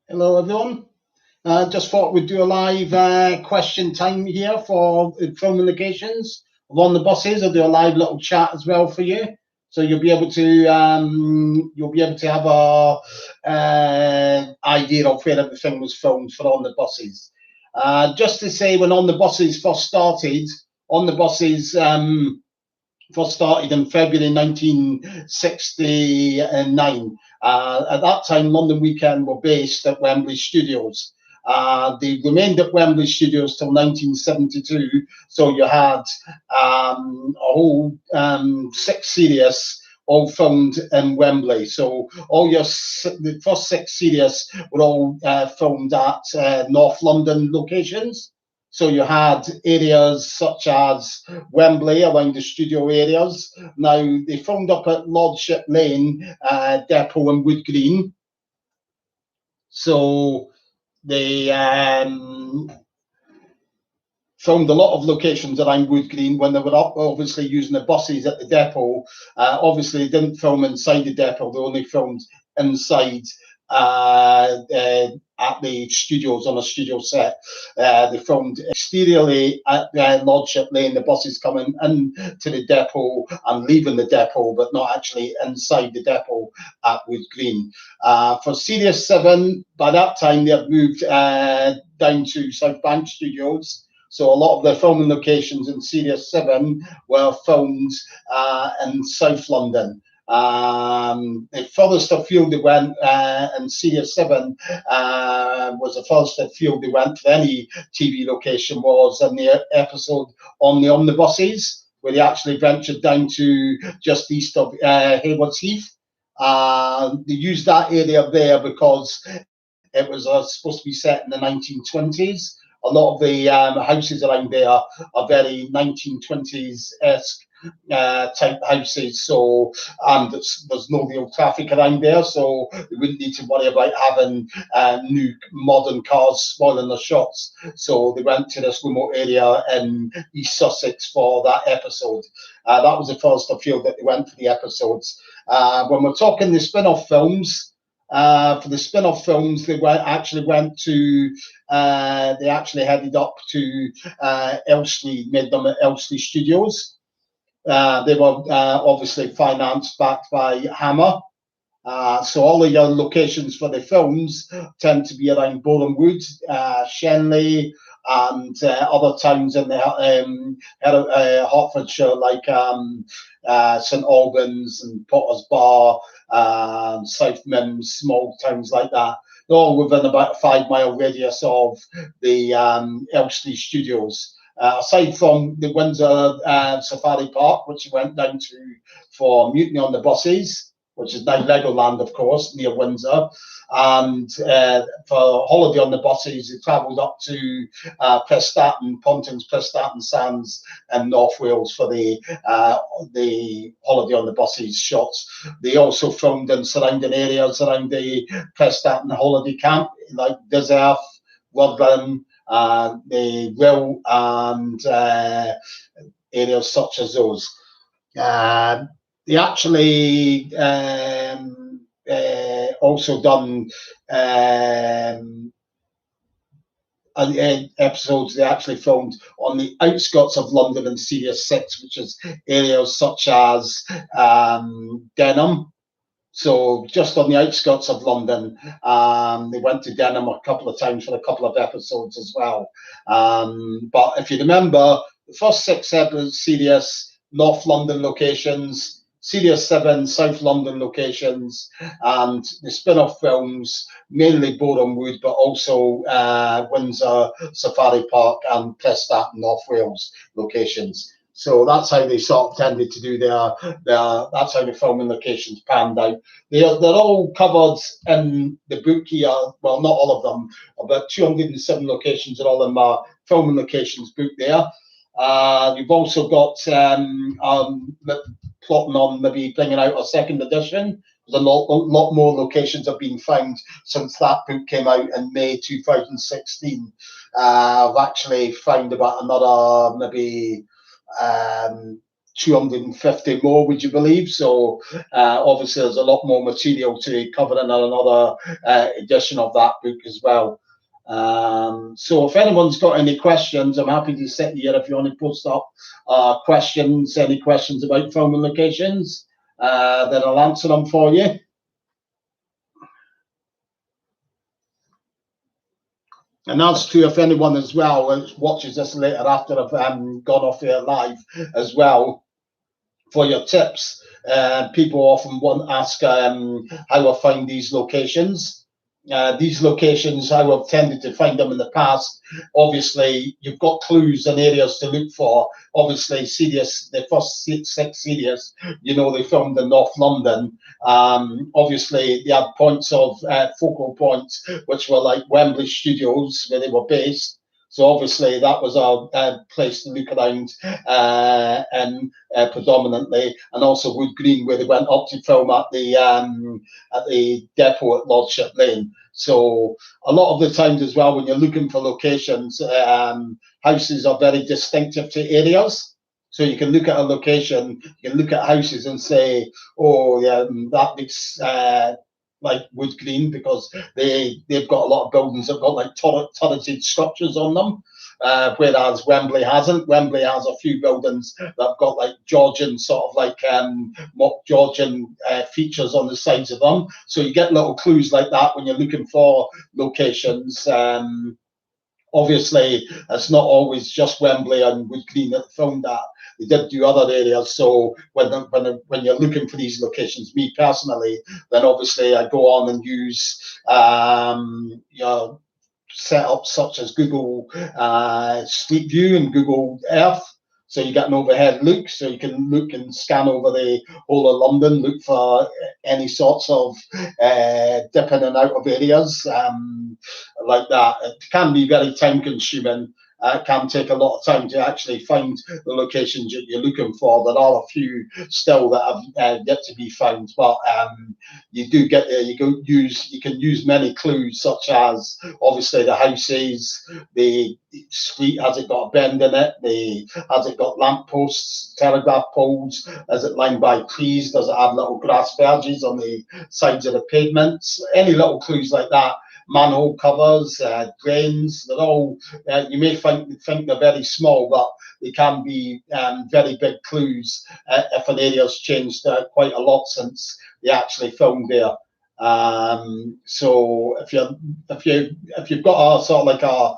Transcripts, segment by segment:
Hello, everyone. Just thought we'd do a live question time here for filming locations on the buses. I'll do a live little chat as well for you, so you'll be able to have a idea of where everything was filmed for on the buses. Just to say, when on the buses first started, on the buses. First started in February 1969. At that time, London Weekend were based at Wembley Studios. They remained at Wembley Studios till 1972. So you had a whole six series all filmed in Wembley. So the first six series were all filmed at North London locations. So you had areas such as Wembley around the studio areas. Now they filmed up at Lordship Lane Depot and Wood Green. So they filmed a lot of locations around Wood Green when they were up, obviously using the buses at the depot. Obviously, they didn't film inside the depot; they only filmed inside at the studios on a studio set. They filmed exteriorly at Lordship Lane, the buses coming into the depot and leaving the depot, but not actually inside the depot at Wood Green. For Series 7, by that time, they had moved down to South Bank Studios. So a lot of the filming locations in Series 7 were filmed in South London. The furthest afield they went in Series 7 was the furthest afield they went for any TV location was in the episode on the omnibuses, where they actually ventured down to just east of Haywards Heath. They used that area there because it was supposed to be set in the 1920s. A lot of the houses around there are very 1920s esque type houses. So, and there's no real traffic around there, so we wouldn't need to worry about having new modern cars spoiling the shots. So they went to this remote area in East Sussex for that episode. That was the first field that they went for the episodes. When we're talking the spin-off films, for the spin-off films, they actually headed up to Elstree, made them at Elstree Studios. They were obviously financed, backed by Hammer. So all the young locations for the films tend to be around Boreham Wood, Shenley, and other towns in the Hertfordshire, like St Albans and Potter's Bar, South Mims, small towns like that. They're all within about a 5 mile radius of the Elstree Studios. Aside from the Windsor Safari Park, which he went down to for Mutiny on the Buses, which is now Legoland, of course, near Windsor. And for Holiday on the Buses, he travelled up to Prestatyn, Pontins Prestatyn Sands in North Wales for the Holiday on the Buses shots. They also filmed in surrounding areas around the Prestatyn holiday camp, like Dizearth, Rhuddlan, the Will, and areas such as those. They actually also done episodes they actually filmed on the outskirts of London in Series 6, which is areas such as Denham. So just on the outskirts of London, they went to Denham a couple of times for a couple of episodes as well. But if you remember, the first six episodes, series, North London locations, Series 7, South London locations, and the spin-off films, mainly Boreham Wood, but also Windsor Safari Park and Prestatyn, North Wales locations. So that's how they sort of tended to do that's how the filming locations panned out. They're all covered in the book here. Well, not all of them, about 207 locations are all in my filming locations book there. You've also got plotting on maybe bringing out a second edition. There's a lot more locations have been found since that book came out in May 2016. I've actually found about another maybe 250 more, would you believe? So obviously there's a lot more material to cover in another edition of that book as well. So if anyone's got any questions, I'm happy to sit here if you want to post up questions, any questions about filming locations, then I'll answer them for you. And as to if anyone as well watches this later after I've gone off here live as well, for your tips, people often ask how I find these locations. These locations, how I've tended to find them in the past. Obviously, you've got clues and areas to look for. Obviously, Sirius, the first 6 Sirius, they filmed in North London. Obviously, they had points of focal points, which were like Wembley Studios, where they were based. So obviously that was our place to look around and predominantly, and also Wood Green, where they went up to film at the depot at Lordship Lane. So a lot of the times as well, when you're looking for locations, houses are very distinctive to areas. So you can look at a location, you can look at houses and say, oh yeah, that looks like Wood Green, because they've got a lot of buildings that've got like turreted structures on them, whereas Wembley hasn't. Wembley has a few buildings that have got like Georgian sort of like mock Georgian features on the sides of them. So you get little clues like that when you're looking for locations. Obviously, it's not always just Wembley and Wood Green that filmed that. They did do other areas. So when you're looking for these locations, me personally, then obviously I go on and use setups such as Google Street View and Google Earth. So you get an overhead look, so you can look and scan over the whole of London, look for any sorts of dip in and out of areas like that. It can be very time consuming. It can take a lot of time to actually find the locations that you're looking for. There are a few still that have yet to be found, but you do get there. You can use many clues, such as obviously the houses, the street, has it got a bend in it? Has it got lampposts, telegraph poles? Is it lined by trees? Does it have little grass verges on the sides of the pavements? Any little clues like that. Manhole covers, drains, they're all, you may think they're very small, but they can be very big clues if an area's changed quite a lot since they actually filmed there. So if you've got a sort of like a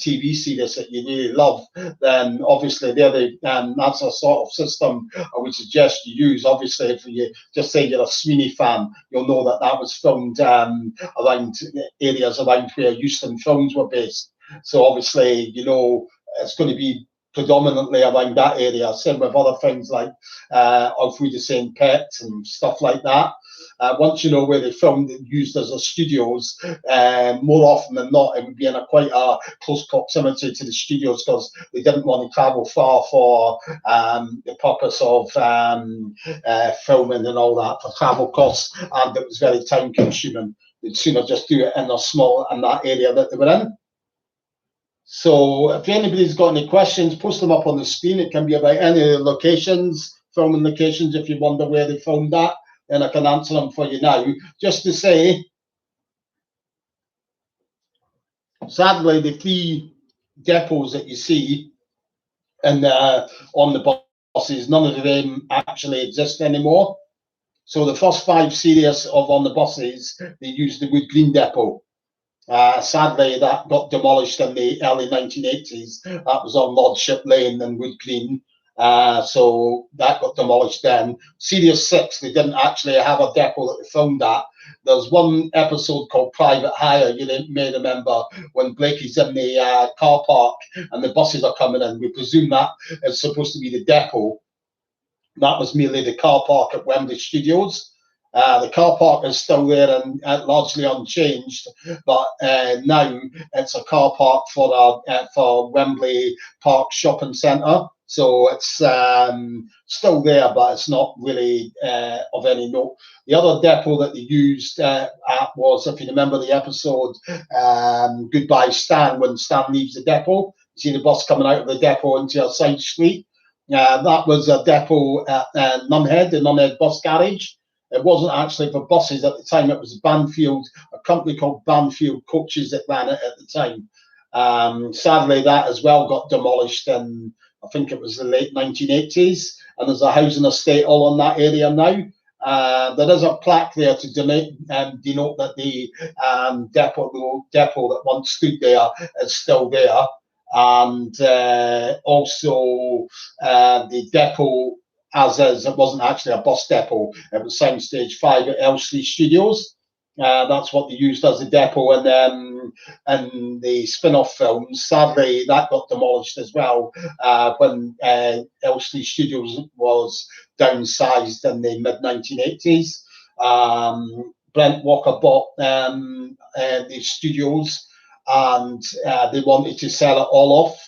TV series that you really love, then obviously that's a sort of system I would suggest you use. Obviously, if you just say you're a Sweeney fan, you'll know that was filmed around areas around where Euston Films were based. So obviously, it's going to be predominantly around that area. Same with other things like Auf Wiedersehen Pets and stuff like that. Once you know where they filmed and used as a studios, more often than not, it would be in quite a close proximity to the studios, because they didn't want to travel far for the purpose of filming and all that, for travel costs, and it was very time consuming. They'd sooner just do it in that area that they were in. So if anybody's got any questions, post them up on the screen. It can be about any locations, filming locations, if you wonder where they filmed that, then I can answer them for you now. Just to say, sadly, the 3 depots that you see on the buses, none of them actually exist anymore. So the first 5 series on the buses, they used the Wood Green depot. Sadly, that got demolished in the early 1980s. That was on Lordship Lane and Wood Green. So that got demolished then. Series 6, they didn't actually have a depot that they filmed at. There's one episode called Private Hire, you may remember, when Blakey's in the car park and the buses are coming in. We presume that is supposed to be the depot. That was merely the car park at Wembley Studios. The car park is still there and largely unchanged, but now it's a car park for Wembley Park Shopping Centre. So it's still there, but it's not really of any note. The other depot that they used was, if you remember the episode Goodbye Stan, when Stan leaves the depot, you see the bus coming out of the depot into a side street. That was a depot at Nunhead, the Nunhead bus garage. It wasn't actually for buses at the time. It was Banfield, a company called Banfield Coaches that ran it at the time. Sadly, that as well got demolished in, I think it was the late 1980s, and there's a housing estate all in that area now. There is a plaque there to denote that the depot that once stood there is still there, and also the depot as is, it wasn't actually a bus depot, it was Soundstage 5 at Elstree Studios. That's what they used as a depot, and the spin-off films. Sadly, that got demolished as well when Elstree Studios was downsized in the mid 1980s. Brent Walker bought the studios, and they wanted to sell it all off.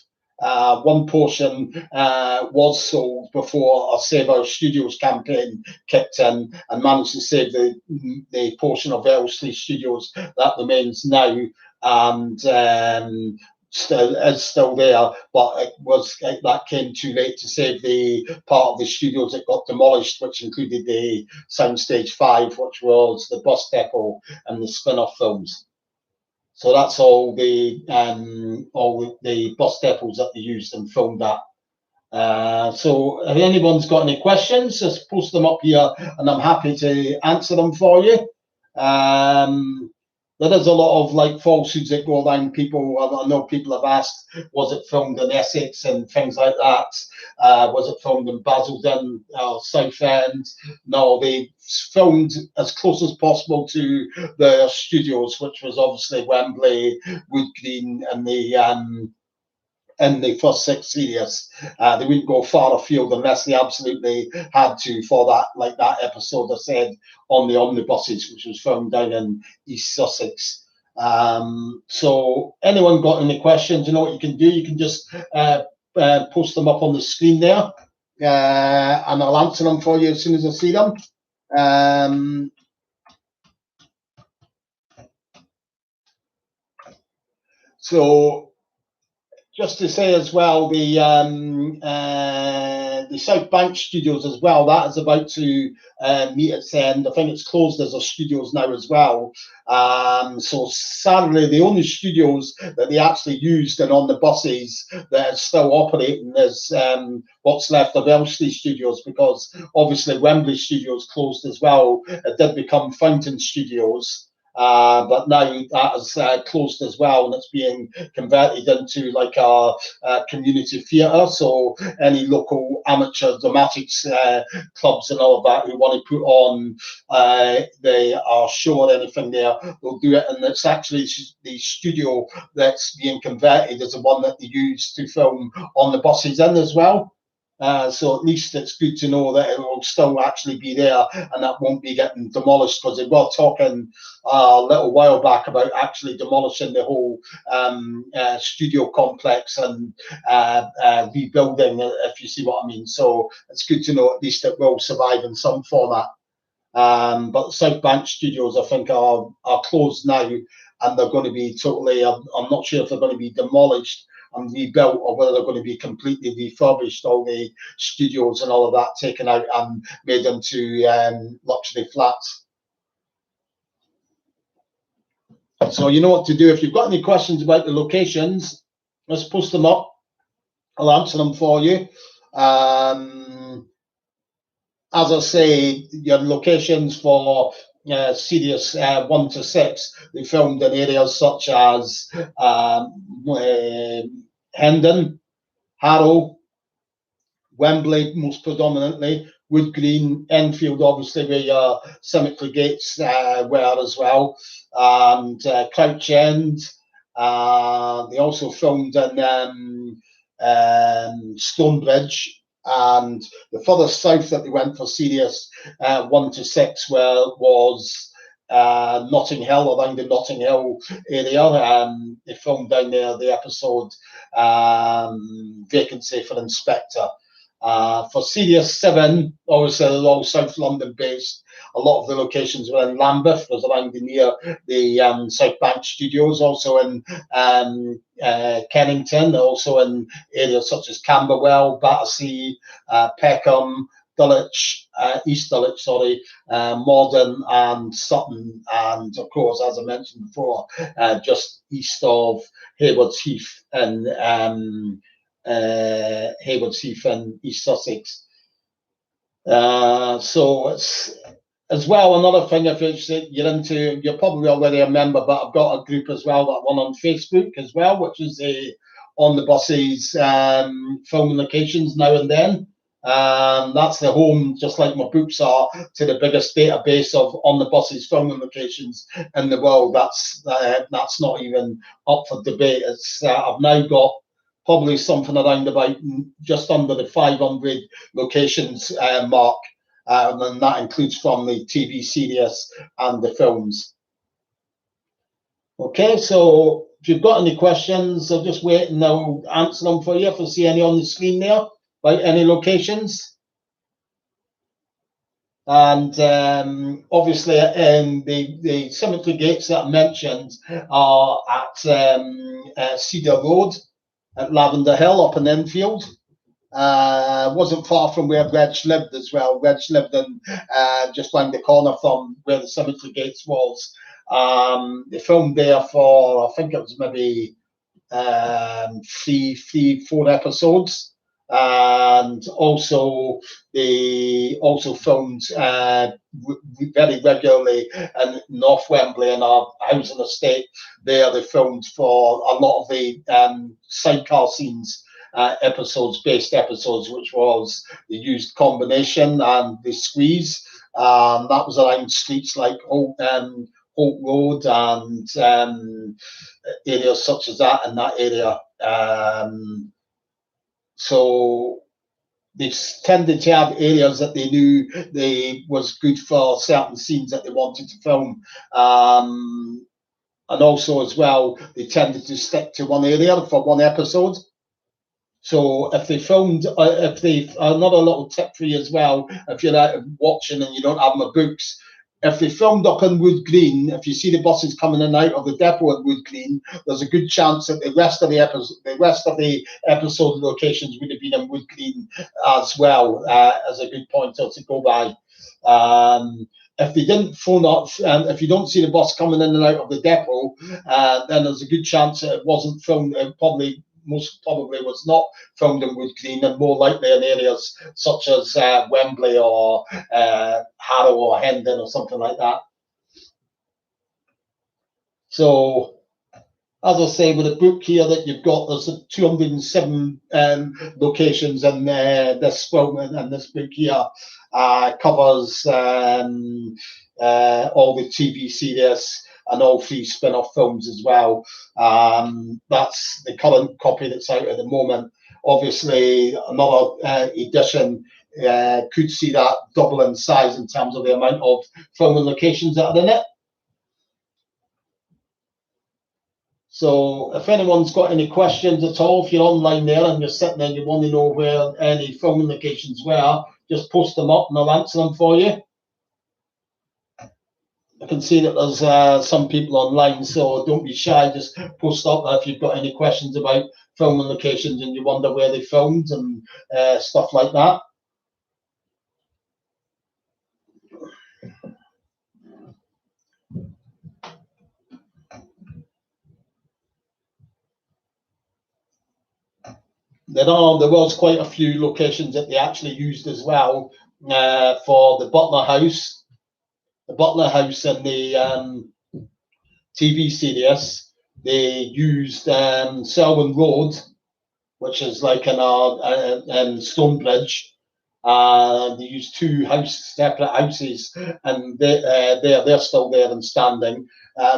One portion was sold before a Save Our Studios campaign kicked in and managed to save the portion of Elstree Studios that remains now, and still there, but that came too late to save the part of the studios that got demolished, which included the Soundstage 5, which was the bus depot and the spin-off films. So that's all the bus depots that they used and filmed at. So if anyone's got any questions, just post them up here, and I'm happy to answer them for you. There is a lot of like falsehoods that go around. I know people have asked, was it filmed in Essex and things like that? Was it filmed in Basildon or Southend? No, they filmed as close as possible to the studios, which was obviously Wembley, Wood Green, and in the first 6 series. They wouldn't go far afield unless they absolutely had to for that, like that episode I said on the omnibuses, which was filmed down in East Sussex. So anyone got any questions, you know what you can do? You can just post them up on the screen there, and I'll answer them for you as soon as I see them. So just to say as well, the South Bank Studios as well, that is about to meet its end. I think it's closed as a studios now as well. So sadly, the only studios that they actually used and on the buses that are still operating is what's left of Elstree Studios, because obviously Wembley Studios closed as well. It did become Fountain Studios. But now that is closed as well, and it's being converted into like a community theatre. So any local amateur dramatics clubs and all of that who want to put on a show or anything there, they'll do it. And it's actually the studio that's being converted is the one that they use to film on the buses in as well. So at least it's good to know that it will still actually be there and that won't be getting demolished, because they were talking a little while back about actually demolishing the whole studio complex and rebuilding, if you see what I mean. So it's good to know at least it will survive in some format. But South Bank Studios, I think, are closed now, and they're going to be totally, I'm not sure if they're going to be demolished and rebuilt, or whether they're going to be completely refurbished, all the studios and all of that taken out and made into luxury flats. So you know what to do. If you've got any questions about the locations, let's post them up. I'll answer them for you. As I say, your locations for series 1 to 6, they filmed in areas such as Hendon, Harrow, Wembley most predominantly, Wood Green, Enfield, obviously where your cemetery gates were as well, and Crouch End. They also filmed in Stonebridge, and the furthest south that they went for series 1 to 6 was Notting Hill, around the Notting Hill area. They filmed down there the episode Vacancy for Inspector. For Sirius 7, obviously they're all South London based. A lot of the locations were in Lambeth, was around near the South Bank studios, also in Kennington, also in areas such as Camberwell, Battersea, Peckham, Dulwich, East Dulwich, sorry, Morden and Sutton, and of course, as I mentioned before, just east of Haywards Heath and Haywards Heath in East Sussex. So it's as well another thing. If you're into, you're probably already a member, but I've got a group as well, that one on Facebook as well, which is On the Buses filming locations now and then. That's the home, just like my books are, to the biggest database of On the Buses filming locations in the world. That's not even up for debate. It's I've now got probably something around about just under the 500 locations mark, and that includes from the TV series and the films. Okay, so if you've got any questions, I'll just wait and I'll answer them for you if I see any on the screen there, about any locations. And obviously, the cemetery gates that I mentioned are at Cedar Road, at Lavender Hill up in Enfield. Wasn't far from where Reg lived as well. Reg lived in just round the corner from where the cemetery gates was. They filmed there for, I think it was maybe 4 episodes. And also they also filmed very regularly in North Wembley in our housing estate. There they filmed for a lot of the sidecar scenes, based episodes, which was the Used Combination and the Squeeze. That was around streets like Holt Road and areas such as that in that area. So they tended to have areas that they knew was good for certain scenes that they wanted to film. And also as well, they tended to stick to one area for one episode. So if they filmed, another little tip for you as well, if you're out watching and you don't have my books, if they filmed up in Wood Green, if you see the buses coming in and out of the depot at Wood Green, there's a good chance that the rest of the episode locations would have been in Wood Green as well, as a good pointer to go by. If they didn't phone up, if you don't see the bus coming in and out of the depot, then there's a good chance that it wasn't filmed. Most probably was not filmed in Wood Green, and more likely in areas such as Wembley or Harrow or Hendon or something like that. So, as I say, with the book here that you've got, there's 207 locations in this film, and this book here covers all the TV series and all 3 spin-off films as well. That's the current copy that's out at the moment. Obviously, another edition could see that double in size in terms of the amount of filming locations that are in it. So if anyone's got any questions at all, if you're online there and you're sitting there and you want to know where any filming locations were, just post them up and I'll answer them for you. I can see that there's some people online, so don't be shy. Just post up if you've got any questions about filming locations and you wonder where they filmed and stuff like that. There was quite a few locations that they actually used as well for the Butler House. The Butler House and the TV series, they used Selwyn Road, which is like in Stonebridge. They used 2 separate houses, and they're still there and standing.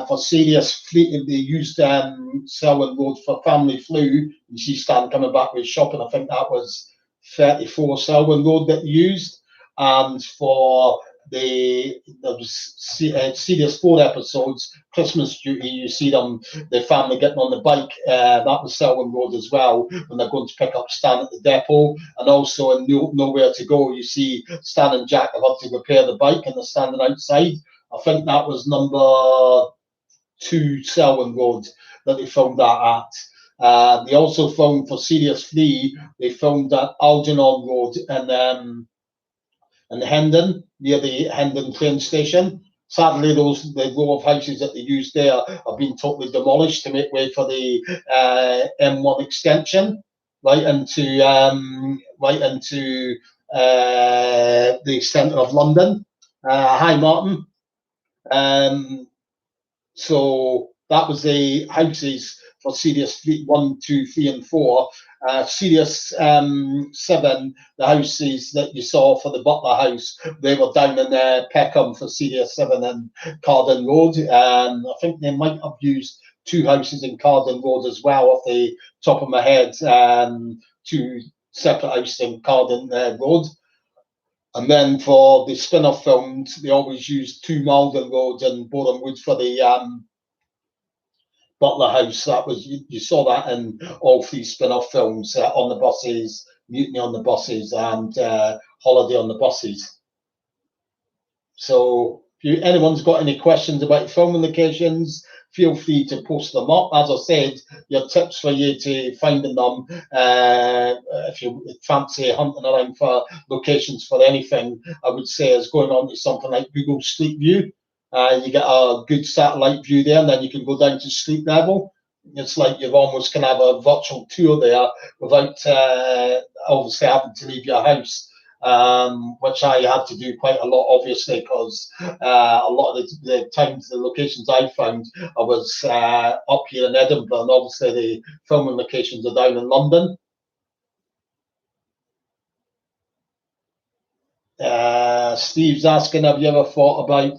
For Serious Fleet, they used Selwyn Road for Family Flu. You see Stan coming back with shopping. I think that was 34 Selwyn Road that they used. And for there was Serious 4 episodes, Christmas Duty. You see them, the family getting on the bike. That was Selwyn Road as well, when they're going to pick up Stan at the depot. And also in Nowhere to Go, you see Stan and Jack have had to repair the bike and they're standing outside. I think that was number 2 Selwyn Road that they filmed that at. They also filmed for Serious 3. They filmed at Algernon Road and Hendon, near the Hendon train station. Sadly, the row of houses that they used there have been totally demolished to make way for the M1 extension right into the centre of London. Hi, Martin. So that was the houses for Serious 1, 2, 3, and 4. Serious 7, the houses that you saw for the Butler House, they were down in Peckham for Serious 7 and Carden Road. I think they might have used 2 houses in Carden Road as well, off the top of my head. 2 separate houses in Carden Road. And then for the spin-off films, they always used 2 Malden Roads and Boreham Wood for the Butler House. That was, you saw that in all 3 spin-off films, On the Buses, Mutiny on the Buses, and Holiday on the Buses. So if anyone's got any questions about filming locations, feel free to post them up. As I said, your tips for you to finding them, if you fancy hunting around for locations for anything, I would say is going on to something like Google Street View. You get a good satellite view there, and then you can go down to street level. It's like you've almost can have a virtual tour there without obviously having to leave your house, which I had to do quite a lot, obviously, because a lot of the times, the locations I found, I was up here in Edinburgh, and obviously the filming locations are down in London. Steve's asking, have you ever thought about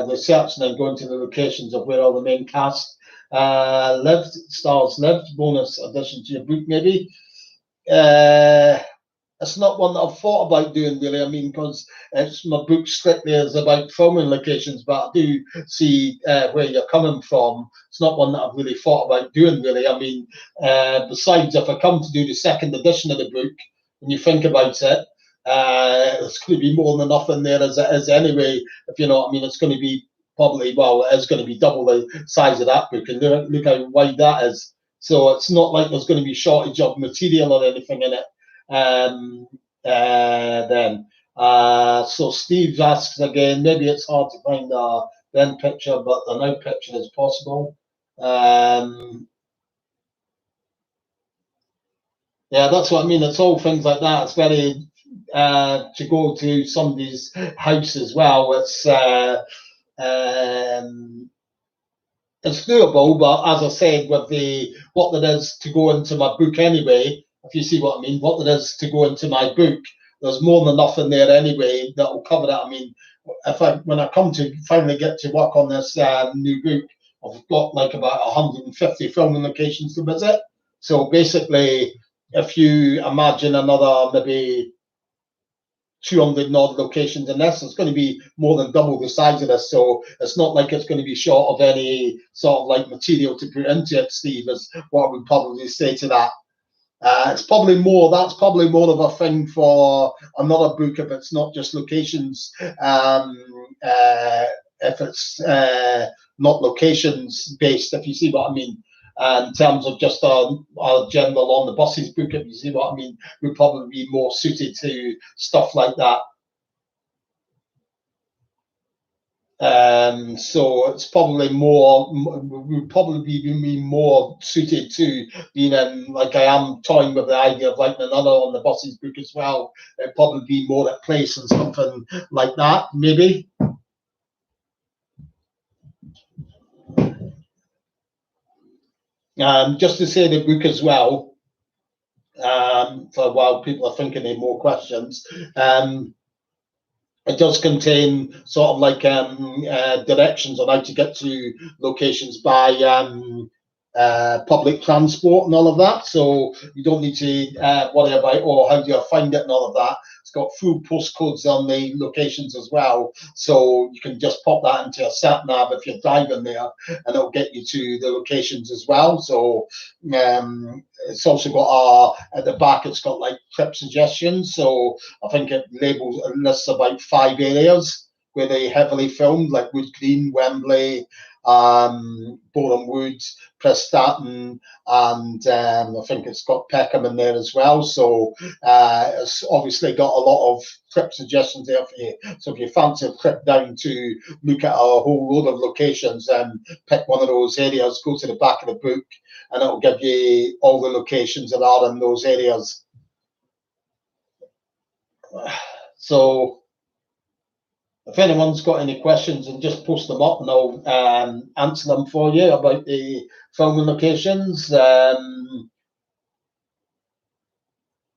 researching and going to the locations of where all the main cast stars lived, bonus addition to your book, maybe? It's not one that I've thought about doing, really. I mean, because my book strictly is about filming locations, but I do see where you're coming from. It's not one that I've really thought about doing, really. I mean, besides, if I come to do the 2nd edition of the book, when you think about it, there's going to be more than enough in there as it is anyway. If you know what I mean, it's going to be probably, well, it's going to be double the size of that book, and look how wide that is. So it's not like there's going to be shortage of material or anything in it. So Steve asks again, maybe it's hard to find a then picture, but the now picture is possible. Yeah, that's what I mean. It's all things like that. It's very to go to somebody's house as well. It's doable, but as I said, with what there is to go into my book anyway, if you see what I mean, what there is to go into my book, there's more than enough in there anyway that will cover that. I mean, when I come to finally get to work on this new book, I've got like about 150 filming locations to visit. So basically, if you imagine another maybe 200 odd locations in this, it's going to be more than double the size of this. So it's not like it's going to be short of any sort of like material to put into it, Steve, is what I would probably say to that. That's probably more of a thing for another book if it's not just locations. If it's not locations based, if you see what I mean. In terms of just a general On the Buses book, if you see what I mean, would probably be more suited to stuff like that. So it's probably would probably be more suited to being in, like I am toying with the idea of writing another On the Buses book as well. It'd probably be more at place and something like that, maybe. Just to say the book as well, for while people are thinking of more questions, it does contain sort of like directions on how to get to locations by public transport and all of that, so you don't need to worry about, oh, how do you find it and all of that. It's got full postcodes on the locations as well, so you can just pop that into a sat nav if you're driving there, and it'll get you to the locations as well. So it's also got at the back, it's got like trip suggestions, so I think it lists about 5 areas where they heavily filmed, like Wood Green, Wembley, Boreham Wood, Prestatyn, and I think it's got Peckham in there as well. So it's obviously got a lot of trip suggestions there for you. So if you fancy a trip down to look at a whole load of locations, then pick one of those areas, go to the back of the book, and it'll give you all the locations that are in those areas. So if anyone's got any questions, and just post them up and I'll answer them for you about the filming locations. There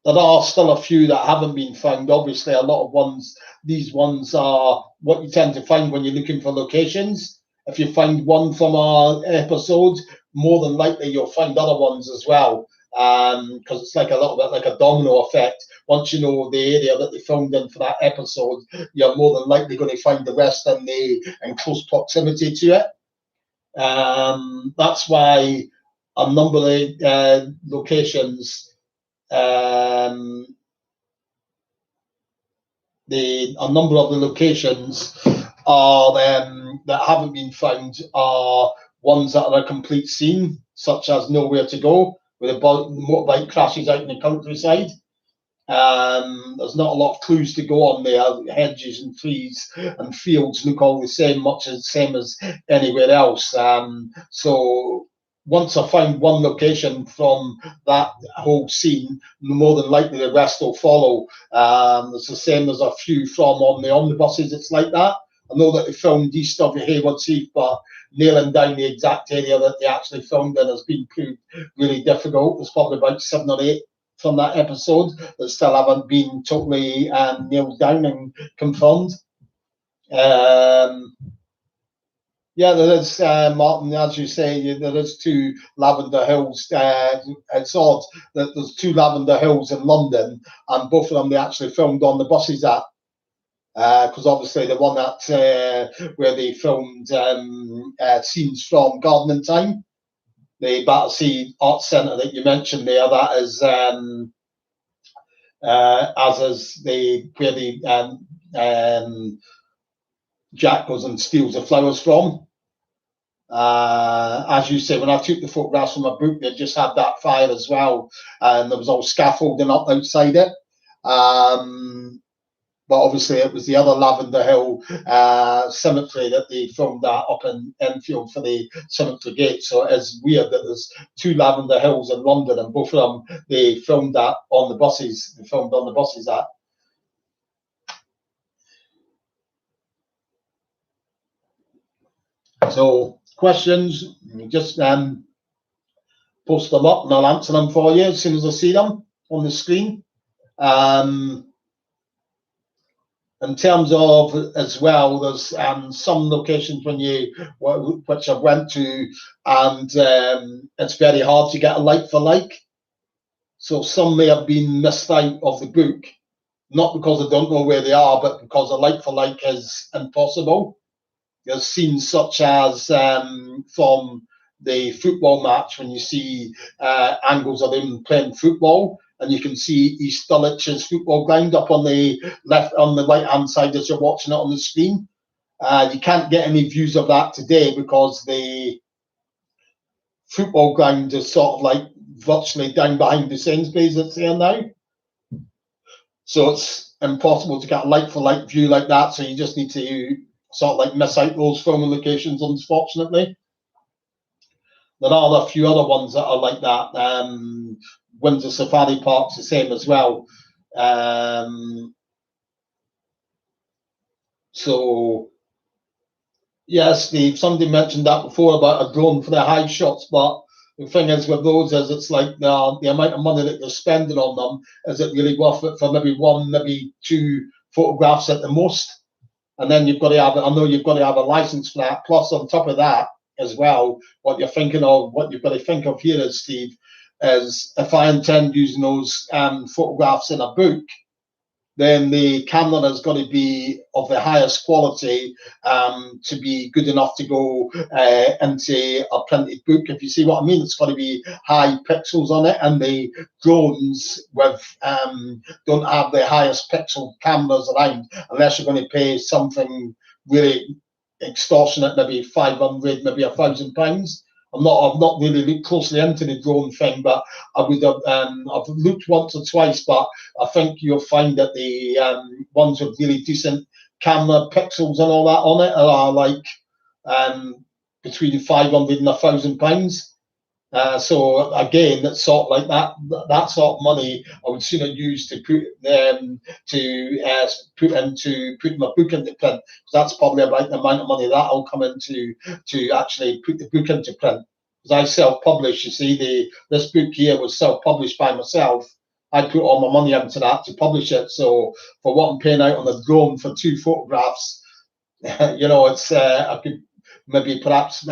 are still a few that haven't been found. Obviously, a lot of these ones are what you tend to find when you're looking for locations. If you find one from our episode, more than likely you'll find other ones as well, because it's like a little bit like a domino effect. Once you know the area that they filmed in for that episode, you're more than likely going to find the rest in close proximity to it. That's why a number of locations, a number of the locations are that haven't been found are ones that are a complete scene, such as Nowhere to Go, where the motorbike crashes out in the countryside. There's not a lot of clues to go on there. Hedges and trees and fields look all the same, much the same as anywhere else. So once I find one location from that whole scene, more than likely the rest will follow. It's the same as a few from on the omnibuses. It's like that. I know that they filmed east of Haywards Heath, but nailing down the exact area that they actually filmed in has been proved really difficult. There's probably about 7 or 8 from that episode that still haven't been totally nailed down and confirmed. Yeah, there is, Martin, as you say, there is 2 Lavender Hills. It's odd that there's 2 Lavender Hills in London, and both of them they actually filmed on the buses at. Because obviously the one that where they filmed scenes from Gardening Time, the Battersea Arts Centre that you mentioned there, that is as is where the Jack goes and steals the flowers from. As you say, when I took the photographs from my book, they just had that fire as well, and there was all scaffolding up outside it. But obviously it was the other Lavender Hill cemetery that they filmed that up in Enfield for the Cemetery Gate. So it is weird that there's 2 Lavender Hills in London, and both of them they filmed that on the buses. They filmed on the buses at. So questions, just post them up and I'll answer them for you as soon as I see them on the screen. In terms of as well, there's some locations which I've went to, and it's very hard to get a like for like. So some may have been missed out of the book, not because I don't know where they are, but because a like for like is impossible. There's scenes such as from the football match, when you see angles of them playing football, and you can see East Dulwich's football ground up on the right hand side as you're watching it on the screen. You can't get any views of that today because the football ground is sort of like virtually down behind the Sainsbury's that's here now. So it's impossible to get a like for like view like that. So you just need to sort of like miss out those filming locations, unfortunately. There are a few other ones that are like that. Windsor Safari Park's the same as well. So, yes, Steve, somebody mentioned that before about a drone for the high shots, but the thing is with those is it's like the amount of money that you're spending on them, is it really worth it for maybe 1, maybe 2 photographs at the most? And then you've got to have, I know you've got to have a license for that. Plus, on top of that, as well, what you're thinking of, what you've got to think of here is, Steve, is if I intend using those photographs in a book, then the camera has got to be of the highest quality to be good enough to go into a printed book, if you see what I mean. It's got to be high pixels on it, and the drones with don't have the highest pixel cameras around, unless you're going to pay something really extortionate, maybe 500, maybe £1,000. I've not really looked closely into the drone thing, but I would have I've looked once or twice, but I think you'll find that the ones with really decent camera pixels and all that on it are like between 500 and £1,000. So again, that's sort of like that sort of money I would sooner use to put putting my book into print. That's probably about the amount of money that'll come into to actually put the book into print. Because I self-publish, you see, this book here was self-published by myself. I put all my money into that to publish it. So for what I'm paying out on the drone for 2 photographs, it's I could maybe perhaps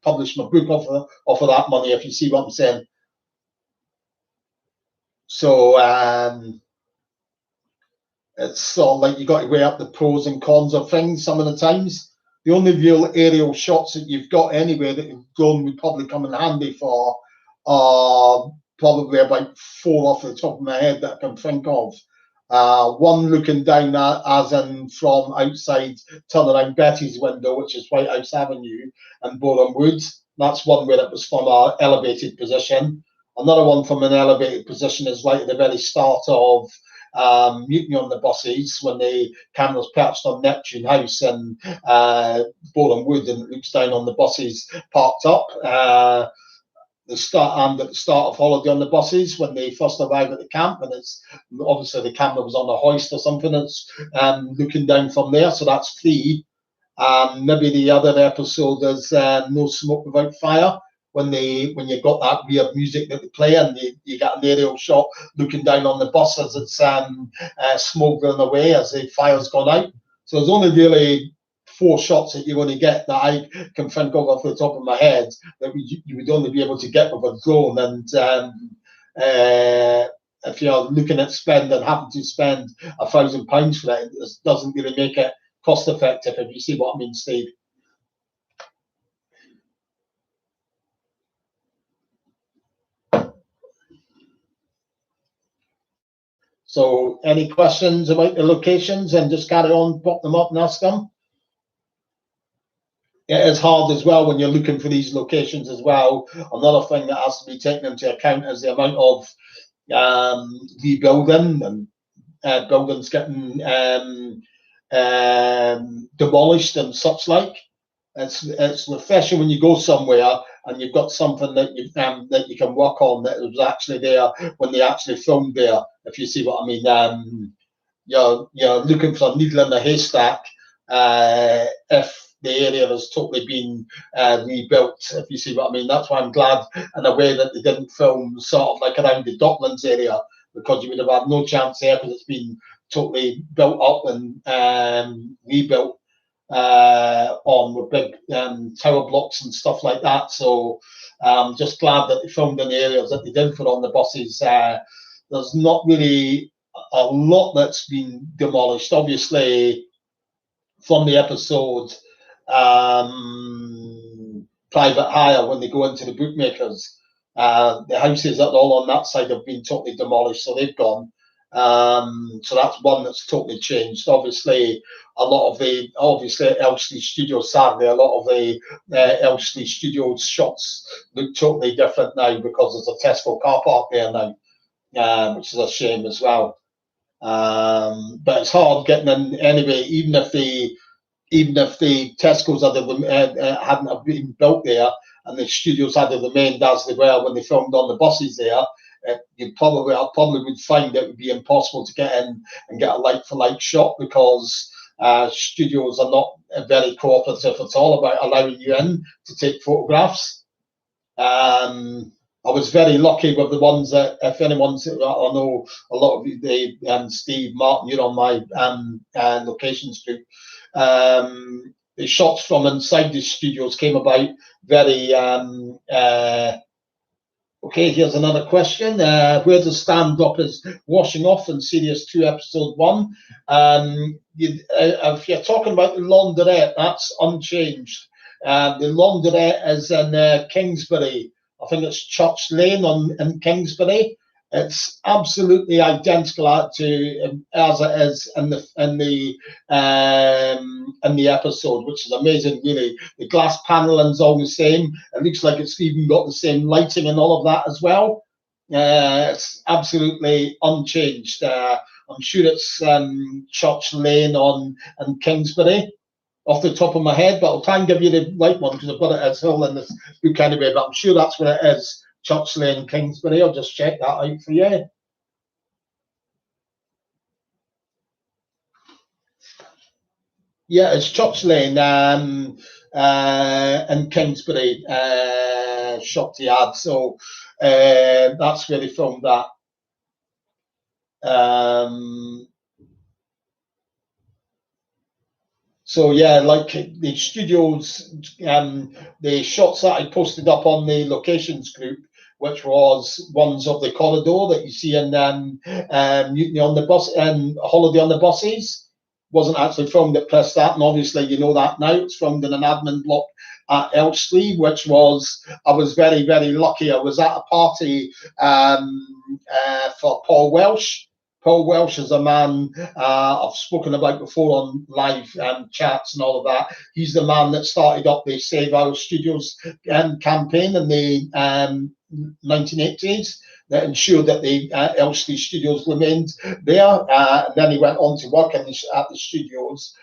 publish my book off of that money, if you see what I'm saying. So it's sort of like you got to weigh up the pros and cons of things some of the times. The only real aerial shots that you've got anyway that drone would probably come in handy for are probably about 4 off the top of my head that I can think of. One looking down as in from outside Turnaround Betty's window, which is White House Avenue and Boreham Wood. That's one where it was from an elevated position. Another one from an elevated position is right at the very start of Mutiny on the Buses, when the camera's perched on Neptune House and Boreham Wood, and it looks down on the buses parked up. At the start of Holiday on the Buses, when they first arrive at the camp, and it's obviously the camera was on a hoist or something. It's looking down from there, so that's 3. Maybe the other episode is No Smoke Without Fire, when you've got that weird music that they play, and you get an aerial shot looking down on the bus as it's smouldering away as the fire's gone out. So there's only really 4 shots that you're going to get that I can think of off the top of my head that you would only be able to get with a drone. And if you're looking at having to spend £1,000 for it, it doesn't really make it cost effective, if you see what I mean, Steve. So any questions about the locations, and just carry on, pop them up and ask them. It is hard as well when you're looking for these locations as well. Another thing that has to be taken into account is the amount of rebuilding and buildings getting demolished and such like. It's refreshing when you go somewhere and you've got something that you can work on that was actually there when they actually filmed there, if you see what I mean. You're looking for a needle in a haystack if the area has totally been rebuilt, if you see what I mean. That's why I'm glad in a way that they didn't film sort of like around the Docklands area, because you would have had no chance there, because it's been totally built up and rebuilt on with big tower blocks and stuff like that. So I'm just glad that they filmed in the areas that they did put on the buses. There's not really a lot that's been demolished. Obviously, from the episode Private Hire, when they go into the bookmakers, the houses that are all on that side have been totally demolished, so they've gone. So that's one that's totally changed. Obviously Elstree Studios, sadly, a lot of the Elstree Studios shots look totally different now, because there's a Tesco car park there now, which is a shame as well. But it's hard getting in anyway, even if the Tesco's hadn't been built there and the studios had remained as they were when they filmed on the buses there, I probably would find it would be impossible to get in and get a like-for-like shot, because studios are not very cooperative at all about allowing you in to take photographs. I was very lucky with the ones that, if anyone's, I know a lot of you, Steve, Martin, you're on my locations group. the shots from inside the studios came about very. Okay, here's another question. Where does stand-up is washing off in Series 2, Episode 1? If you're talking about the laundrette, that's unchanged. The laundrette is in Kingsbury. I think it's Church Lane in Kingsbury. It's absolutely identical to as it is in the episode, which is amazing. Really, the glass paneling's all the same. It looks like it's even got the same lighting and all of that as well. It's absolutely unchanged. I'm sure it's Church Lane in Kingsbury, off the top of my head, but I'll try and give you the right one because I've got it as well in this book anyway. But I'm sure that's where it is. Church Lane, Kingsbury. I'll just check that out for you. Yeah, it's Church Lane in Kingsbury, Shopty Yard. So that's where they filmed that. So yeah, like the studios, the shots that I posted up on the locations group, which was ones of the corridor that you see in Mutiny on the Bus and Holiday on the Buses, wasn't actually filmed at Prestat, and obviously you know that now. It's filmed in an admin block at Elstree, which was, I was very, very lucky. I was at a party for Paul Welsh. Paul Welsh is a man I've spoken about before on live chats and all of that. He's the man that started up the Save Our Studios campaign in the 1980s that ensured that the Elstree studios remained there. And then he went on to work at the studios,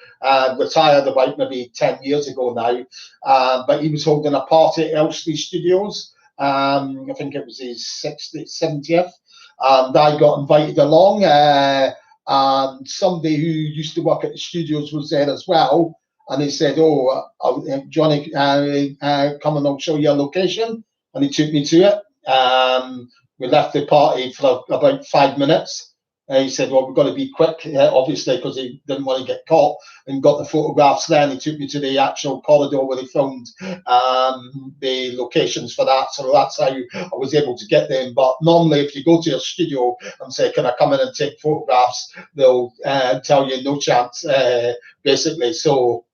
retired about maybe 10 years ago now. But he was holding a party at Elstree studios. I think it was his 70th. And I got invited along, and somebody who used to work at the studios was there as well. And he said, "Oh, Johnny, come and I'll show you a location." And he took me to it. We left the party for about 5 minutes. He said, "Well, we've got to be quick, obviously, because he didn't want to get caught," and got the photographs there. And he took me to the actual corridor where they filmed the locations for that. So that's how I was able to get them. But normally, if you go to a studio and say, "Can I come in and take photographs?" they'll tell you no chance, basically. So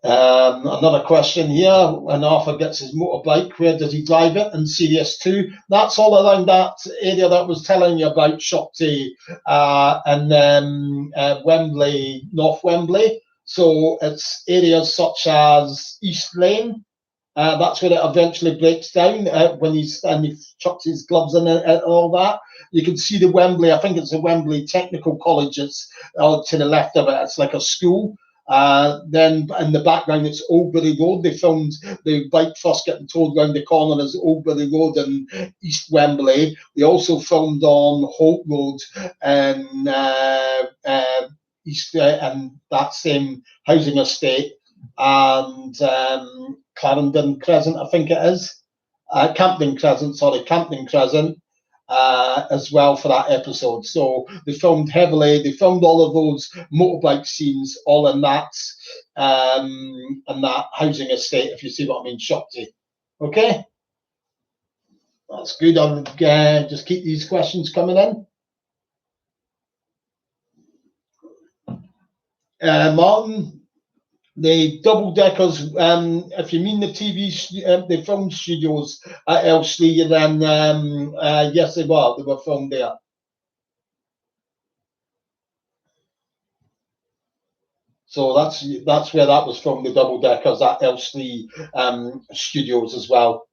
another question here. When Arthur gets his motorbike, where does he drive it in Series 2? That's all around that area that I was telling you about, Shopty and Wembley, North Wembley. So it's areas such as East Lane. That's where it eventually breaks down when he chucks his gloves in and all that. You can see the Wembley, I think it's the Wembley Technical College. It's to the left of it. It's like a school. Then in the background, it's Oldbury Road. They filmed the bike first getting towed around the corner as Oldbury Road in East Wembley. They also filmed on Holt Road and East and that same housing estate, and Clarendon Crescent, I think it is. Campden Crescent, as well for that episode. So they filmed heavily. They filmed all of those motorbike scenes all in that housing estate, if you see what I mean, Shopty. Okay, that's good. I'll just keep these questions coming in. Martin, the double deckers, if you mean the the film studios at Elstree, then yes, they were filmed there. So that's where that was from, the double deckers at Elstree studios as well.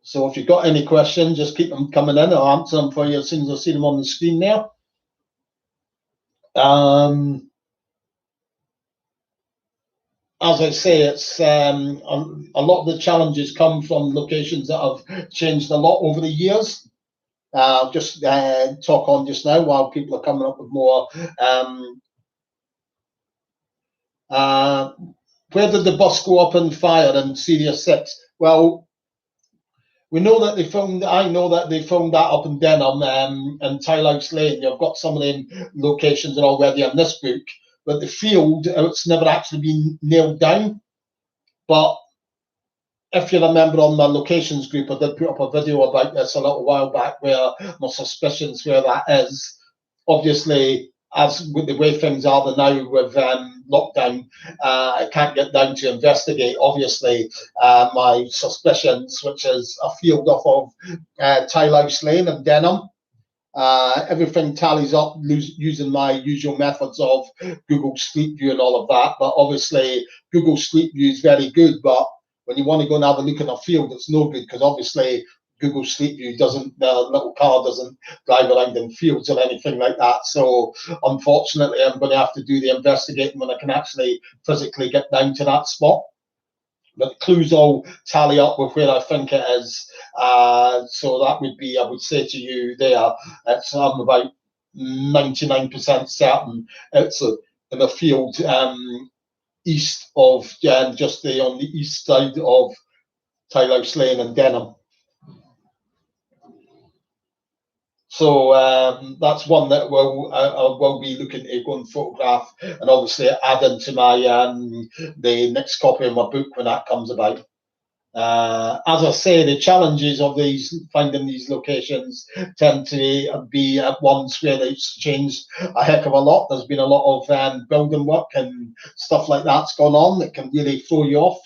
So if you've got any questions, just keep them coming in. I'll answer them for you as soon as I see them on the screen there. As I say, it's a lot of the challenges come from locations that have changed a lot over the years. I'll just talk on just now while people are coming up with more. Where did the bus go up in fire in Series 6? Well, we know that they filmed. I know that they filmed that up in Denham and Tylehouse Lane. You've got some of them locations are already in this book, but the field it's never actually been nailed down. But if you remember on my locations group, I did put up a video about this a little while back, where my suspicions where that is. Obviously, as with the way things are now with lockdown, I can't get down to investigate. Obviously, my suspicions, which is a field off of Tylehouse Lane in Denham. Everything tallies up using my usual methods of Google Street View and all of that. But obviously, Google Street View is very good. But when you want to go and have a look at a field, it's no good because obviously Google Street View doesn't, the little car doesn't drive around in fields or anything like that. So unfortunately, I'm going to have to do the investigating when I can actually physically get down to that spot. But the clues all tally up with where I think it is. So that would be, I would say to you there, I'm about 99% certain it's in a field east of, just on the east side of Tylehouse Lane and Denham. So that's one that I will be looking to go and photograph and obviously add into my the next copy of my book when that comes about. As I say, the challenges of finding these locations tend to be at ones where it's changed a heck of a lot. There's been a lot of building work and stuff like that's gone on that can really throw you off.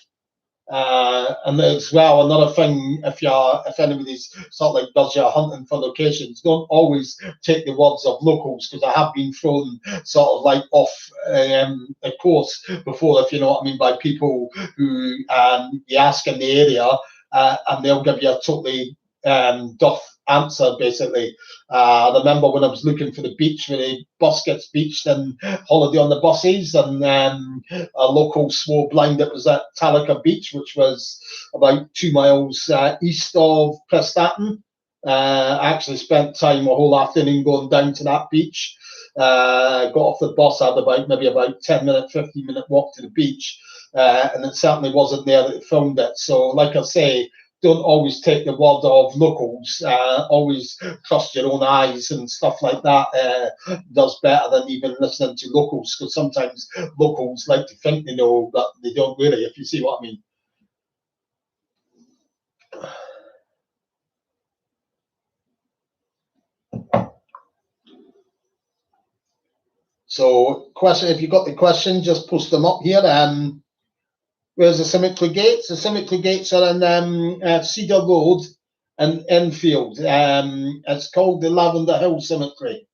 And as well, another thing, if anybody's sort of like does your hunting for locations, don't always take the words of locals, because I have been thrown sort of like off a course before, if you know what I mean, by people who you ask in the area and they'll give you a totally duff answer, basically. I remember when I was looking for the beach where the bus gets beached and holiday on the buses, and a local swore blind it was at Talica Beach, which was about 2 miles east of Prestatyn. I actually spent time a whole afternoon going down to that beach. Got off the bus, I had maybe about 10-minute, 15-minute walk to the beach, and it certainly wasn't there that it filmed it. So, like I say, don't always take the word of locals. Always trust your own eyes and stuff like that. Does better than even listening to locals, because sometimes locals like to think they know, but they don't really, if you see what I mean. So, question, if you've got the question, just post them up here. Where's the cemetery gates? The cemetery gates are in Cedar Road in Enfield. It's called the Lavender Hill Cemetery.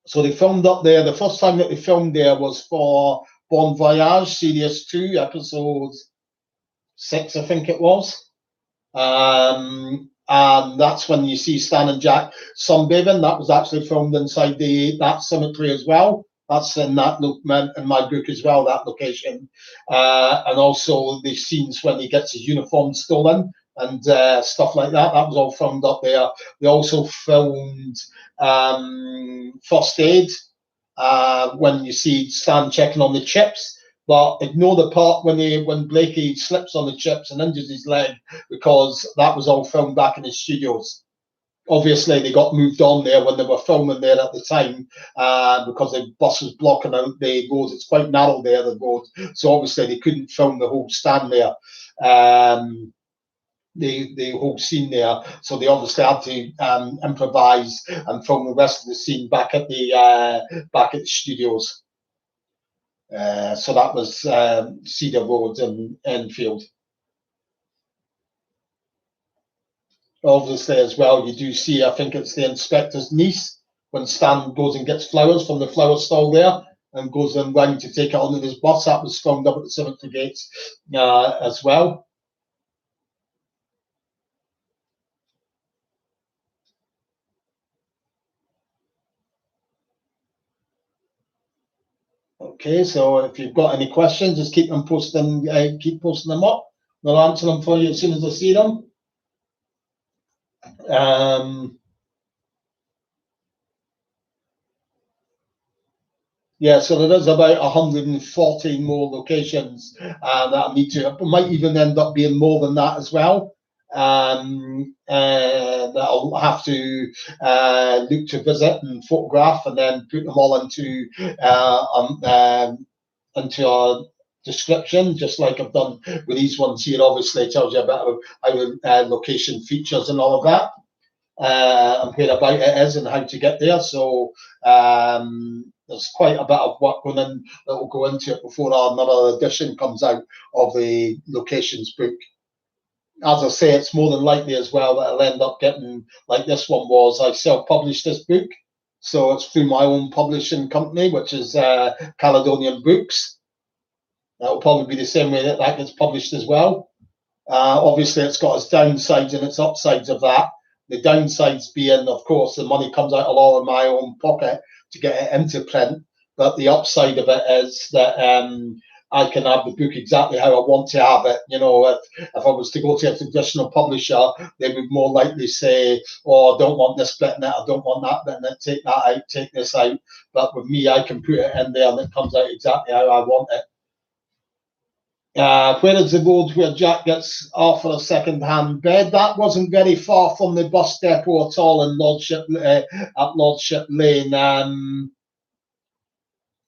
So they filmed up there. The first time that they filmed there was for Bon Voyage Series 2, episode 6, I think it was. And that's when you see Stan and Jack sunbathing. That was actually filmed inside that cemetery as well. That's in in my book as well, that location. And also the scenes when he gets his uniform stolen and stuff like that. That was all filmed up there. They also filmed First Aid when you see Stan checking on the chips. But ignore the part when Blakey slips on the chips and injures his leg, because that was all filmed back in his studios. Obviously, they got moved on there when they were filming there at the time, because the bus was blocking out the road. It's quite narrow there, the road. So obviously they couldn't film the whole stand there. The whole scene there, so they obviously had to improvise and film the rest of the scene back at the studios. So that was Cedar Road in Enfield. Obviously, as well, you do see, I think it's the inspector's niece, when Stan goes and gets flowers from the flower stall there and goes and round to take it on in his bus. That was filmed up at the cemetery gates as well. Okay, so if you've got any questions, just keep posting them up. I'll answer them for you as soon as I see them. Yeah, so there is about 140 more locations that I need to. It might even end up being more than that as well. That I'll have to look to visit and photograph, and then put them all into a description, just like I've done with these ones here. Obviously, it tells you about how the location features and all of that, and where about it is and how to get there. So there's quite a bit of work going in that will go into it before another edition comes out of the locations book. As I say, it's more than likely as well that I'll end up getting, like this one was, I self-published this book. So it's through my own publishing company, which is Caledonian Books. That will probably be the same way that that gets published as well. Obviously, it's got its downsides and its upsides of that. The downsides being, of course, the money comes out of all of my own pocket to get it into print. But the upside of it is that I can have the book exactly how I want to have it. You know, if I was to go to a traditional publisher, they would more likely say, "Oh, I don't want this bit in it. I don't want that bit in it. Take that out. Take this out." But with me, I can put it in there and it comes out exactly how I want it. Where is the road where Jack gets off for a second-hand bed? That wasn't very far from the bus depot at all in Lordship at Lordship Lane.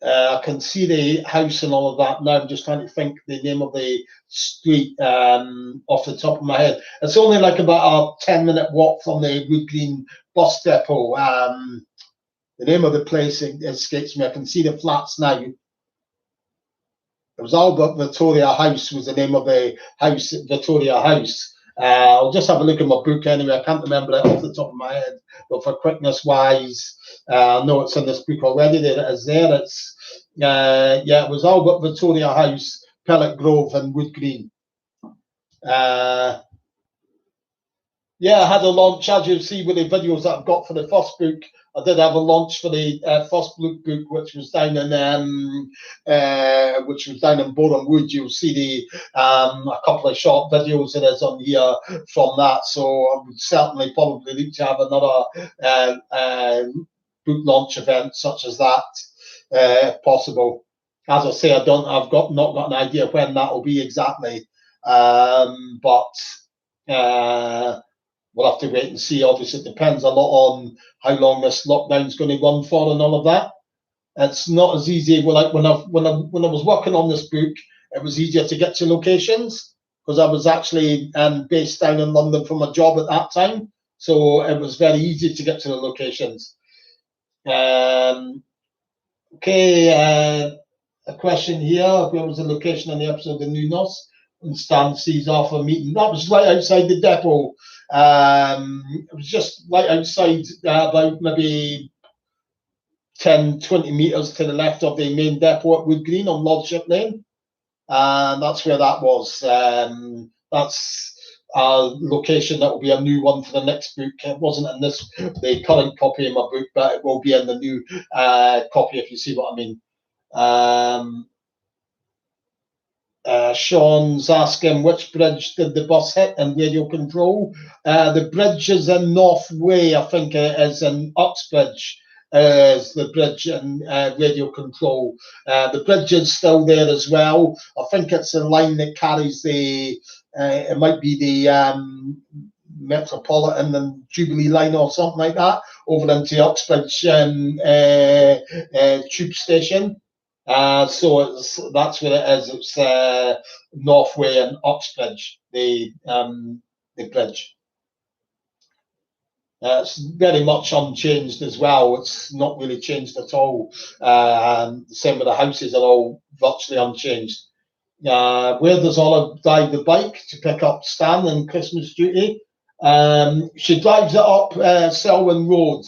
I can see the house and all of that now. I'm just trying to think the name of the street off the top of my head. It's only like about a 10-minute walk from the Wood Green bus depot. The name of the place escapes me. I can see the flats now. It was Albert Victoria House was the name of the house, Victoria House. I'll just have a look at my book anyway. I can't remember it off the top of my head, but for quickness wise, I know it's in this book already. There it is. There it's yeah, it was Albert Victoria House, Pellet Grove, and Wood Green. Yeah, I had a launch, as you see with the videos that I've got for the first book. I did have a launch for the first book, which was down in Boreham Wood. You'll see a couple of short videos that is on here from that. So I would certainly probably need to have another book launch event such as that, if possible. As I say, I've not got an idea when that will be exactly, but. We'll have to wait and see. Obviously, it depends a lot on how long this lockdown's going to run for and all of that. It's not as easy. Like when I was working on this book, it was easier to get to locations because I was actually based down in London for my job at that time, so it was very easy to get to the locations. Okay, a question here: where was the location on the episode of New Nos? And Stan sees off a meeting. That was right outside the depot. It was just right outside, about maybe 10-20 metres to the left of the main depot at Wood Green on Lordship Lane. And that's where that was. That's a location that will be a new one for the next book. It wasn't in the current copy of my book, but it will be in the new copy, if you see what I mean. Sean's asking which bridge did the bus hit and radio control. The bridge is in North Way, I think it is in Uxbridge, is the bridge and radio control. The bridge is still there as well. I think it's a line that carries it might be the Metropolitan and Jubilee line or something like that, over into Uxbridge tube station. So that's where it is. It's Northway and Uxbridge, the bridge. It's very much unchanged as well. It's not really changed at all. Same with the houses are all virtually unchanged. Where does Olive drive the bike to pick up Stan in Christmas duty? She drives it up Selwyn Road.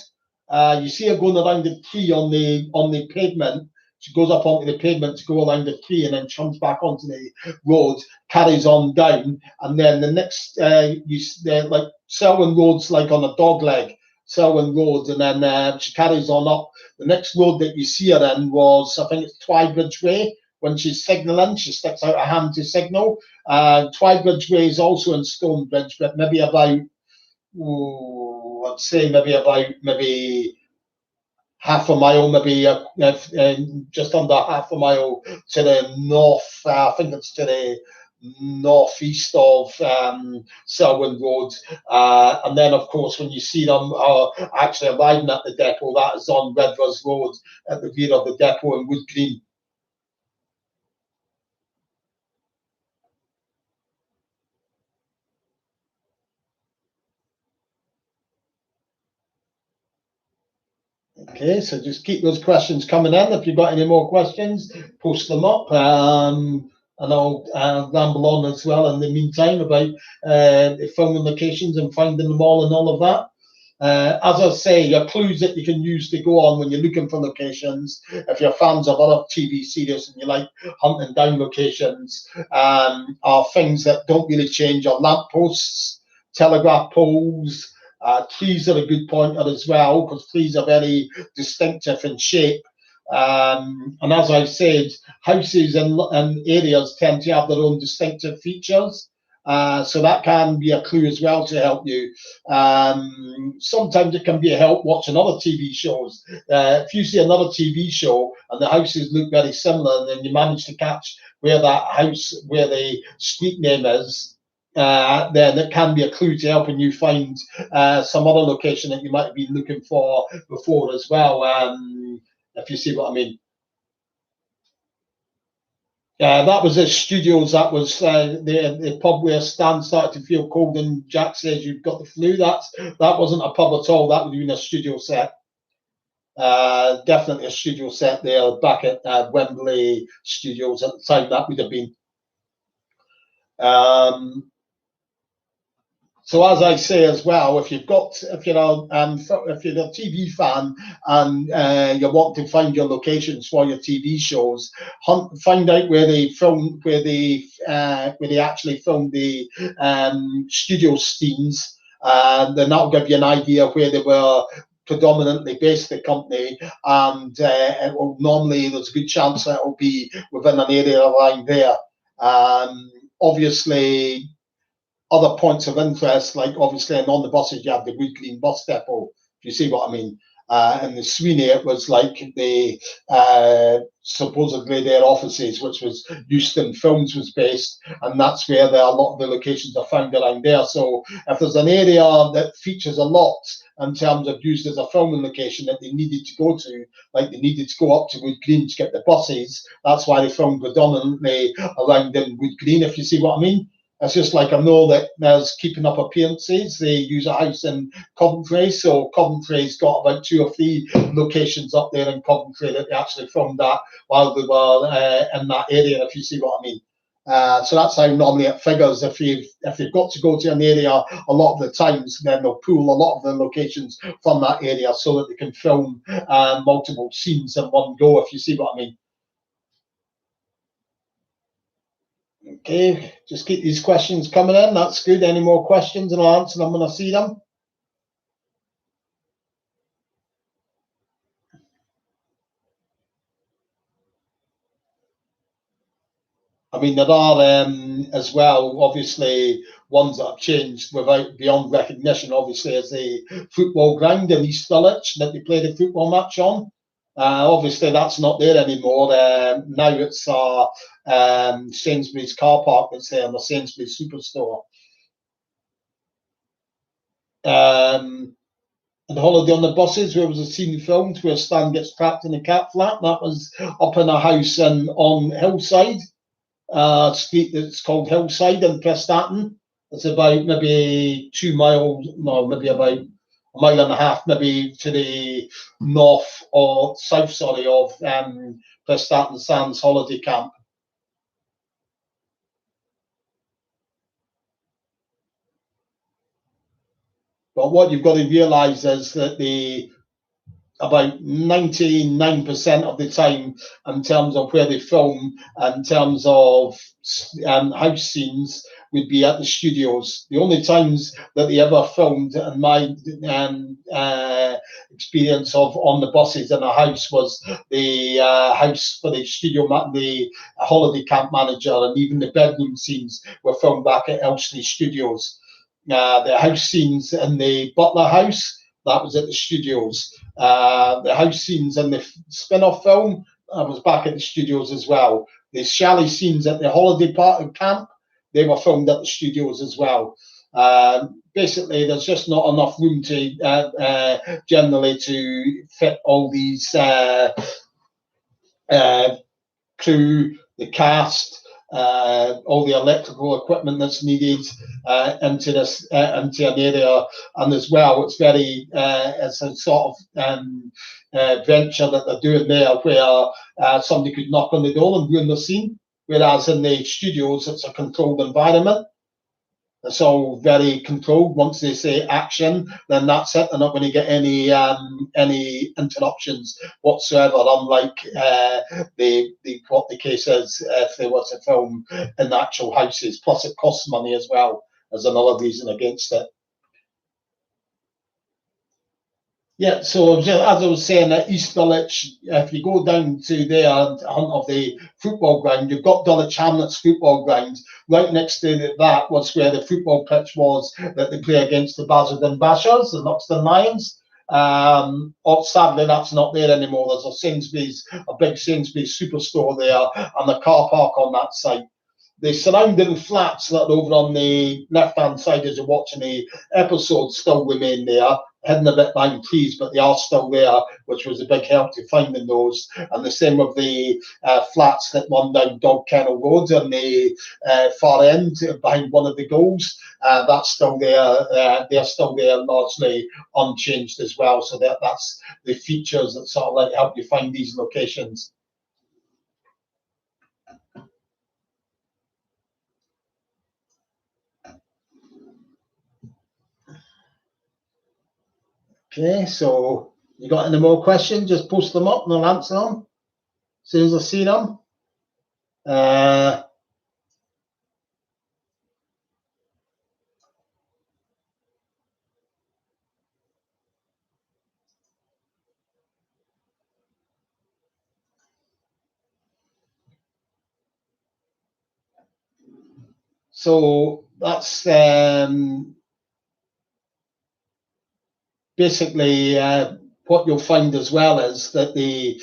You see her going around the tree on the pavement. She goes up onto the pavement to go around the tree and then comes back onto the road, carries on down, and then the next like Selwyn Road's like on a dog leg, Selwyn Road, and then she carries on up. The next road that you see her in was, I think it's Twybridge Way. When she's signalling, she sticks out her hand to signal. Twybridge Way is also in Stonebridge, but maybe about, I'd say maybe half a mile, maybe just under half a mile to the north. I think it's to the northeast of Selwyn Road. And then, of course, when you see them actually arriving at the depot, that is on Redvers Road at the rear of the depot in Wood Green. Okay, so just keep those questions coming in. If you've got any more questions, post them up. And I'll ramble on as well in the meantime about filming locations and finding them all and all of that. As I say, your clues that you can use to go on when you're looking for locations. If you're fans of other TV series and you like hunting down locations, are things that don't really change. Or lampposts, telegraph poles. Trees are a good pointer as well, because trees are very distinctive in shape. And as I said, houses and areas tend to have their own distinctive features. So that can be a clue as well to help you. Sometimes it can be a help watching other TV shows. If you see another TV show and the houses look very similar, and then you manage to catch where that house, where the street name is, then it can be a clue to helping you find some other location that you might be looking for before as well. If you see what I mean. That was the studios. That was the pub where Stan started to feel cold and Jack says you've got the flu. That wasn't a pub at all. That would have been a studio set. Definitely a studio set there back at Wembley Studios at the time. That would have been. So as I say as well, if you're a TV fan and you want to find your locations for your TV shows, find out where they actually filmed the studio scenes, then that'll give you an idea of where they were predominantly based, the company, and normally there's a good chance that it will be within an area around there. Obviously, other points of interest, like obviously on the buses, you have the Wood Green bus depot, if you see what I mean. And the Sweeney, it was like the supposedly their offices, which was Euston Films was based, and that's where a lot of the locations are found around there. So if there's an area that features a lot in terms of used as a filming location that they needed to go to, like they needed to go up to Wood Green to get the buses, that's why they filmed predominantly around in Wood Green, if you see what I mean. It's just like I know that there's Keeping Up Appearances. They use a house in Coventry, so Coventry's got about 2 or 3 locations up there in Coventry that they actually filmed that while they were in that area, if you see what I mean. So that's how normally it figures. If you've got to go to an area a lot of the times, then they'll pool a lot of the locations from that area so that they can film multiple scenes in one go, if you see what I mean. Okay, just keep these questions coming in. That's good. Any more questions and I'll answer them when I see them. I mean, there are as well, obviously, ones that have changed beyond recognition, obviously, as the football ground in East Village that they played a football match on. Obviously, that's not there anymore. Now it's Sainsbury's car park that's there, and the Sainsbury's Superstore. And Holiday on the Buses, where was a scene filmed where Stan gets trapped in a cat flap. That was up in a house on Hillside, street that's called Hillside in Prestatyn. It's about maybe 2 miles, no, maybe about 1.5 miles, maybe to the north or south, sorry, of Prestatyn Sands holiday camp. But what you've got to realise is that about 99% of the time, in terms of where they film, in terms of house scenes, would be at the studios. The only times that they ever filmed, in my experience of on the buses in a house, was the house for the studio, the holiday camp manager, and even the bedroom scenes were filmed back at Elstree Studios. The house scenes in the Butler house, that was at the studios. The house scenes in the spin-off film, I was back at the studios as well. The chalet scenes at the holiday park camp, they were filmed at the studios as well. Basically, there's just not enough room to generally to fit all these crew, the cast, all the electrical equipment that's needed into this into an area, and as well, it's very it's a sort of venture that they're doing there, where somebody could knock on the door and ruin the scene, whereas in the studios, it's a controlled environment. It's all very controlled. Once they say action, then that's it. They're not going to get any interruptions whatsoever. Unlike what the case is if they were to film in actual houses. Plus, it costs money as well, as another reason against it. Yeah, so as I was saying, at East Dulwich, if you go down to there and hunt of the football ground, you've got Dulwich Hamlets football ground. Right next to that was where the football pitch was that they play against the Basildon Bashers, the Noxton Lions. Sadly, that's not there anymore. There's a big Sainsbury's superstore there, and a car park on that site. The surrounding flats that are over on the left-hand side as you're watching the episode still remain there, hidden a bit behind trees, but they are still there, which was a big help to finding those. And the same with the flats that run down Dog Kennel Road on the far end behind one of the goals. That's still there. They're still there, largely unchanged as well. So that's the features that sort of like help you find these locations. Okay, so you got any more questions? Just post them up and I'll answer them as soon as I see them. So that's basically what you'll find as well is that they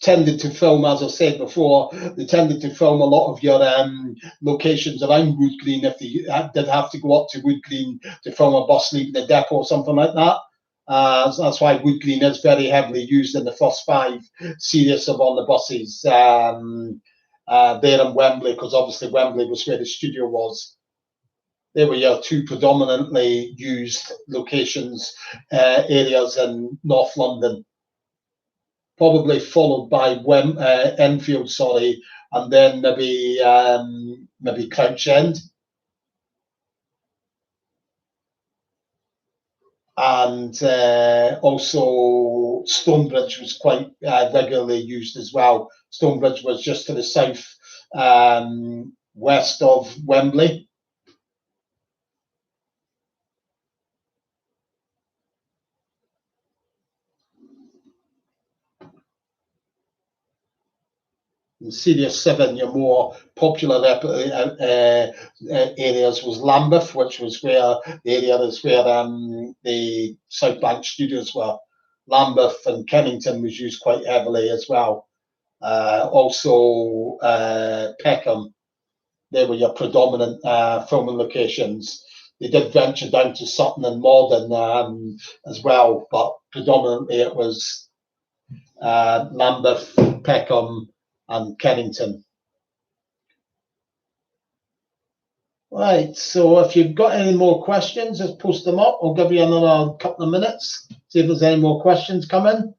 tended to film, as I said before, they tended to film a lot of your locations around Wood Green if they did have to go up to Wood Green to film a bus leaving the depot or something like that. So that's why Wood Green is very heavily used in the first 5 series of on the buses there in Wembley, because obviously Wembley was where the studio was. They were your 2 predominantly used locations, areas in North London. Probably followed by Enfield, and then maybe Crouch End. And also Stonebridge was quite regularly used as well. Stonebridge was just to the south west of Wembley. In Series 7, your more popular areas was Lambeth, which was where the area is where the South Bank studios were. Lambeth and Kennington was used quite heavily as well. Also Peckham, they were your predominant filming locations. They did venture down to Sutton and Morden as well, but predominantly it was Lambeth, Peckham, and Kennington. Right, so if you've got any more questions, just post them up. I'll give you another couple of minutes, see if there's any more questions coming.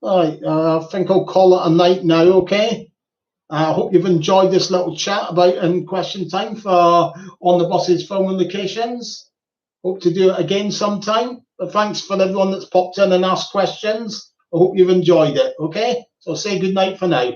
All right, I think I'll call it a night now, okay? I hope you've enjoyed this little chat about in question time for On the Buses filming locations. Hope to do it again sometime. But thanks for everyone that's popped in and asked questions. I hope you've enjoyed it. Okay, so say good night for now.